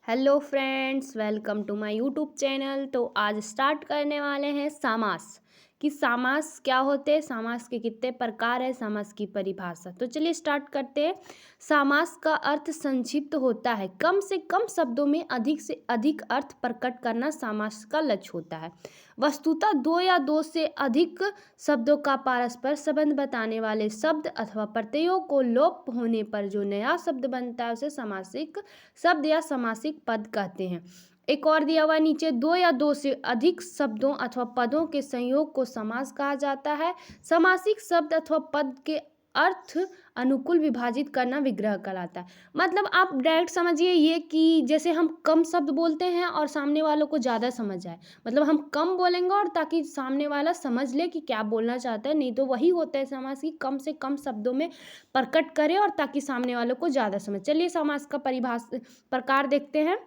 Hello friends, welcome to my YouTube channel. तो आज start करने वाले हैं समास कि समास क्या होते हैं, समास के कितने प्रकार है, समास की परिभाषा। तो चलिए स्टार्ट करते हैं। समास का अर्थ संक्षिप्त होता है, कम से कम शब्दों में अधिक से अधिक अर्थ प्रकट करना समास का लक्ष्य होता है। वस्तुतः दो या दो से अधिक शब्दों का परस्पर संबंध बताने वाले शब्द अथवा प्रत्ययों को लोप होने पर जो नया शब्द बनता है उसे समासिक शब्द या समासिक पद कहते हैं। एक और दिया हुआ नीचे, दो या दो से अधिक शब्दों अथवा पदों के संयोग को समास कहा जाता है। समासिक शब्द अथवा पद के अर्थ अनुकूल विभाजित करना विग्रह कहलाता है। मतलब आप डायरेक्ट समझिए ये कि जैसे हम कम शब्द बोलते हैं और सामने वालों को ज़्यादा समझ आए, मतलब हम कम बोलेंगे और ताकि सामने वाला समझ ले कि क्या बोलना चाहता है। नहीं तो वही होता है समास की कम से कम शब्दों में प्रकट करें और ताकि सामने वालों को ज़्यादा समझ। चलिए समास का प्रकार देखते हैं।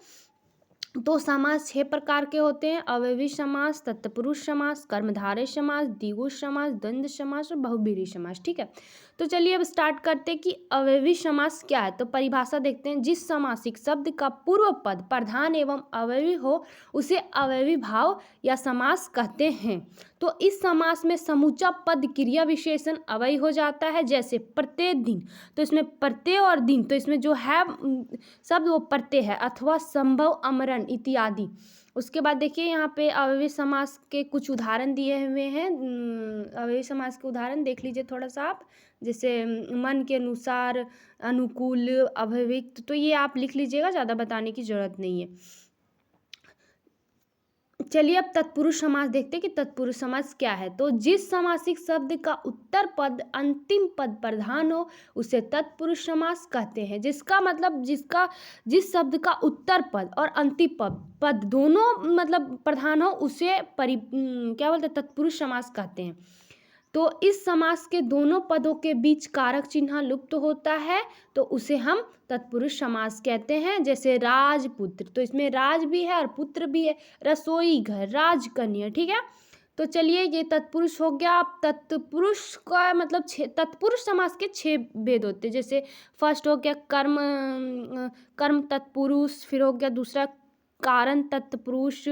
तो समास 6 प्रकार के होते हैं: अव्ययी समास, तत्पुरुष समास, कर्मधारय समास, द्विगु समास, द्वंद्व समास और बहुब्रीहि समास। ठीक है, तो चलिए अब स्टार्ट करते हैं कि अव्ययी समास क्या है। तो परिभाषा देखते हैं। जिस समासिक शब्द का पूर्व पद प्रधान एवं अव्ययी हो उसे अव्ययी भाव या समास कहते हैं। तो इस समास में समूचा पद क्रिया विशेषण अव्ययी हो जाता है, जैसे प्रत्येक दिन। तो इसमें प्रत्यय और दिन, तो इसमें जो है शब्द वो प्रत्यय है, अथवा संभव, अमरण इत्यादि। उसके बाद देखिए यहाँ पे अव्ययी समास के कुछ उदाहरण दिए हुए हैं। अव्ययी समास के उदाहरण देख लीजिए थोड़ा सा आप, जैसे मन के अनुसार, अनुकूल, अव्ययिक्त। तो ये आप लिख लीजिएगा, ज़्यादा बताने की जरूरत नहीं है। चलिए अब तत्पुरुष समास देखते हैं कि तत्पुरुष समास क्या है। तो जिस समासिक शब्द का उत्तर पद अंतिम पद प्रधान हो उसे तत्पुरुष समास कहते हैं। जिसका मतलब जिस शब्द का उत्तर पद और अंतिम पद दोनों मतलब प्रधान हो उसे क्या बोलते हैं, तत्पुरुष समास कहते हैं। तो इस समास के दोनों पदों के बीच कारक चिन्ह लुप्त होता है तो उसे हम तत्पुरुष समास कहते हैं। जैसे राजपुत्र, तो इसमें राज भी है और पुत्र भी है। रसोई घर, राजकन्या। ठीक है, तो चलिए ये तत्पुरुष हो गया। अब तत्पुरुष का मतलब तत्पुरुष समास के 6 भेद होते हैं। जैसे फर्स्ट हो गया कर्म तत्पुरुष, फिर हो गया दूसरा कारण तत्पुरुष,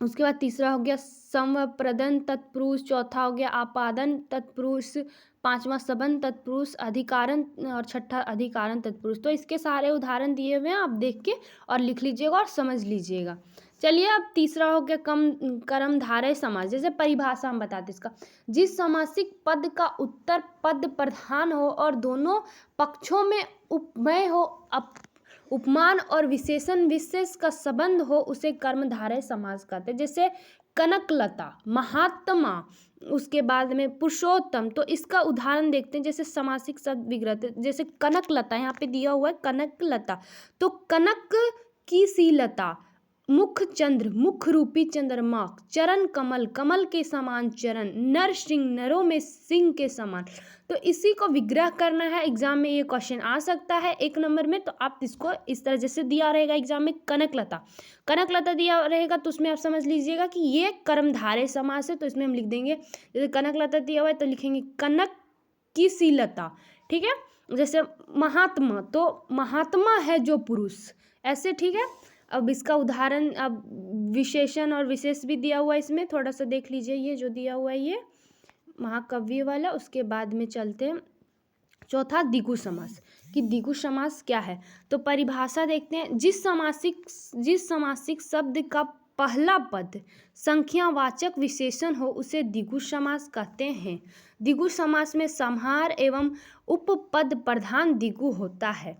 उसके बाद तीसरा हो गया संप्रदन तत्पुरुष, चौथा हो गया आपादन तत्पुरुष, पांचवा सबंध तत्पुरुष, अधिकारण और छठा अधिकारण तत्पुरुष। तो इसके सारे उदाहरण दिए हुए हैं, आप देख के और लिख लीजिएगा और समझ लीजिएगा। चलिए अब तीसरा हो गया कर्मधारय समास। जैसे परिभाषा हम बताते इसका, जिस समासिक पद का उत्तर पद प्रधान हो और दोनों पक्षों में उपमेय हो, उपमान और विशेषण विशेष का संबंध हो उसे कर्मधारय समास कहते हैं। जैसे कनकलता, महात्मा, उसके बाद में पुरुषोत्तम। तो इसका उदाहरण देखते हैं। जैसे समासिक शब्द विग्रह, जैसे कनकलता यहाँ पे दिया हुआ है कनकलता। तो कनक की सी लता, मुख चंद्र, मुख रूपी चंद्रमा, चरण कमल, कमल के समान चरण, नर सिंह, नरों में सिंह के समान। तो इसी को विग्रह करना है। एग्जाम में ये क्वेश्चन आ सकता है 1 नंबर में। तो आप इसको इस तरह जैसे दिया रहेगा एग्जाम में कनकलता, कनकलता दिया रहेगा तो उसमें आप समझ लीजिएगा कि ये कर्मधारय समास है। तो इसमें हम लिख देंगे, जैसे कनकलता दिया हुआ है तो लिखेंगे कनक की सी लता। ठीक है, जैसे महात्मा, तो महात्मा है जो पुरुष, ऐसे। ठीक है, अब इसका उदाहरण, अब विशेषण और विशेष भी दिया हुआ है इसमें, थोड़ा सा देख लीजिए ये जो दिया हुआ है ये महाकाव्य वाला। उसके बाद में चलते हैं चौथा द्विगु समास कि द्विगु समास क्या है। तो परिभाषा देखते हैं। जिस समासिक शब्द का पहला पद संख्यावाचक विशेषण हो उसे द्विगु समास कहते हैं। द्विगु समास में संहार एवं उपपद प्रधान द्विगु होता है।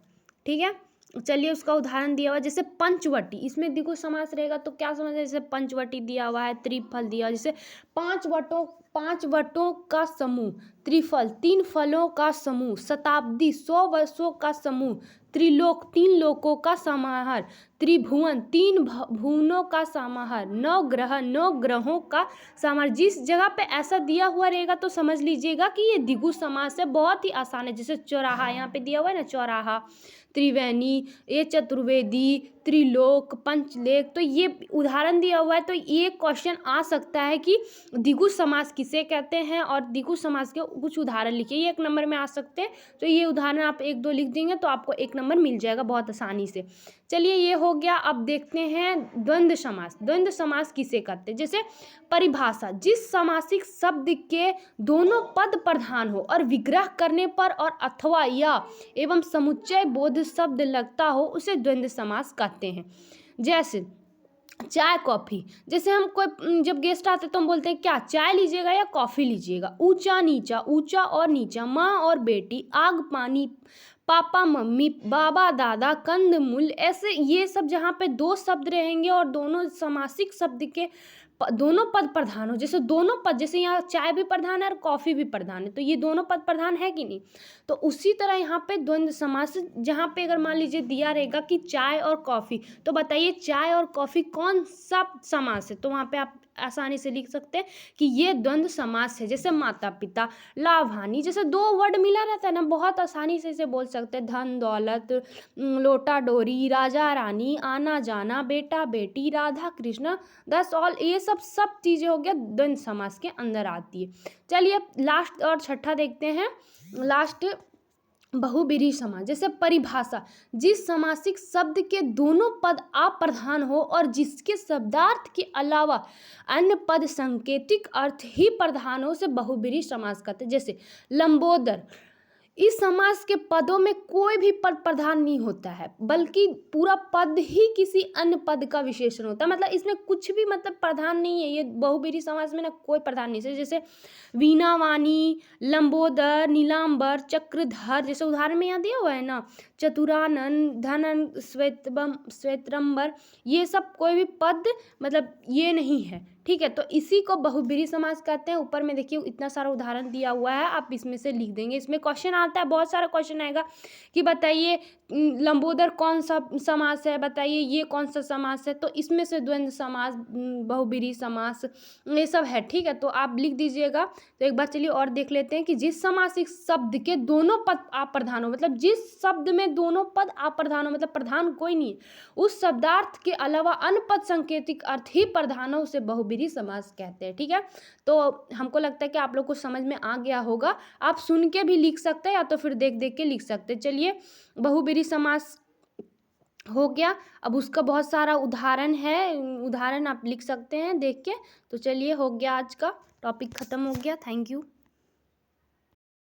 ठीक है, चलिए उसका उदाहरण दिया हुआ है। जैसे पंचवटी, इसमें द्विगु समास रहेगा तो क्या समझ, जैसे पंचवटी दिया हुआ है, त्रिफल दिया हुआ है। जैसे 5 वटों का समूह, त्रिफल 3 फलों का समूह, शताब्दी 100 वर्षों का समूह, त्रिलोक 3 लोकों का समाहार, त्रिभुवन 3 भुवनों का समाहार, 9 ग्रह 9 ग्रहों का समाहार। जिस जगह पे ऐसा दिया हुआ रहेगा तो समझ लीजिएगा कि ये द्विगु समास है। बहुत ही आसान है। जैसे चौराहा यहाँ पे दिया हुआ है ना, चौराहा, त्रिवेणी, ये चतुर्वेदी, त्रिलोक, पंचलेख। तो ये उदाहरण दिया हुआ है, तो ये क्वेश्चन आ सकता है कि द्विगु समास किसे कहते हैं और द्विगु समास के कुछ उदाहरण लिखिए। ये 1 नंबर में आ सकते हैं, तो ये उदाहरण आप 1-2 लिख देंगे तो आपको 1 नंबर मिल जाएगा बहुत आसानी से। चलिए ये हो गया। अब देखते हैं द्वंद्व समास। द्वंद्व समास किसे कहते हैं? जैसे परिभाषा, जिस समासिक शब्द के दोनों पद प्रधान हो और विग्रह करने पर और अथवा या एवं समुच्चय बोध शब्द लगता हो उसे द्वंद्व समास कहते हैं। जैसे चाय कॉफ़ी, जैसे हम कोई जब गेस्ट आते तो हम बोलते हैं क्या चाय लीजिएगा या कॉफ़ी लीजिएगा। ऊंचा नीचा, ऊंचा और नीचा, माँ और बेटी, आग पानी, पापा मम्मी, बाबा दादा, कंद मूल, ऐसे ये सब जहाँ पे 2 शब्द रहेंगे और दोनों समासिक शब्द के दोनों पद प्रधान हो, जैसे दोनों पद, जैसे यहाँ चाय भी प्रधान है और कॉफ़ी भी प्रधान है, तो ये दोनों पद प्रधान है कि नहीं। तो उसी तरह यहाँ पे द्वंद्व समास, जहाँ पे अगर मान लीजिए दिया रहेगा कि चाय और कॉफ़ी, तो बताइए चाय और कॉफ़ी कौन सा समास है, तो वहाँ पे आप आसानी से लिख सकते हैं कि ये द्वंद्व समास है। जैसे माता पिता, लाभ हानि, जैसे 2 वर्ड मिला रहता है ना, बहुत आसानी से इसे बोल सकते हैं। धन दौलत, लोटा डोरी, राजा रानी, आना जाना, बेटा बेटी, राधा कृष्ण, दस ऑल, ये सब चीज़ें हो गया द्वंद्व समास के अंदर आती है। चलिए अब लास्ट और छठा देखते हैं। लास्ट बहुब्रीहि समास। जैसे परिभाषा, जिस समासिक शब्द के दोनों पद अप्रधान हो और जिसके शब्दार्थ के अलावा अन्य पद सांकेतिक अर्थ ही प्रधान हो उसे बहुब्रीहि समास कहते हैं। जैसे लंबोदर, इस समास के पदों में कोई भी पद प्रधान नहीं होता है, बल्कि पूरा पद ही किसी अन्य पद का विशेषण होता है। मतलब इसमें कुछ भी मतलब प्रधान नहीं है, ये बहुब्रीहि समास में ना कोई प्रधान नहीं है। जैसे वीणावाणी, लंबोदर, नीलांबर, चक्रधर, जैसे उदाहरण में यहाँ दिया हुआ है ना, चतुरानन, धनन, श्वेतरंबर, ये सब कोई भी पद मतलब ये नहीं है। ठीक है, तो इसी को बहुब्रीहि समास कहते हैं। ऊपर में देखिए इतना सारा उदाहरण दिया हुआ है, आप इसमें से लिख देंगे। इसमें क्वेश्चन आता है, बहुत सारा क्वेश्चन आएगा कि बताइए लंबोदर कौन सा समास है, बताइए ये कौन सा समास है, तो इसमें से द्वंद्व समास, बहुब्रीहि समास, ये सब है। ठीक है, तो आप लिख दीजिएगा। तो एक बार चलिए और देख लेते हैं कि जिस समासिक शब्द के दोनों पद अप्रधान हो, मतलब जिस शब्द में दोनों पद अप्रधान हो, मतलब प्रधान कोई नहीं है, उस शब्दार्थ के अलावा अन्य पद सांकेतिक अर्थ ही प्रधान हो उसे बहुब्रीहि समास कहते हैं। ठीक है, तो हमको लगता है कि आप लोग को समझ में आ गया होगा। आप सुन के भी लिख सकते हैं या तो फिर देख देख के लिख सकते हैं। चलिए बहुब्रीहि समास हो गया। अब उसका बहुत सारा उदाहरण है, उदाहरण आप लिख सकते हैं देख के। तो चलिए हो गया, आज का टॉपिक ख़त्म हो गया। Thank you.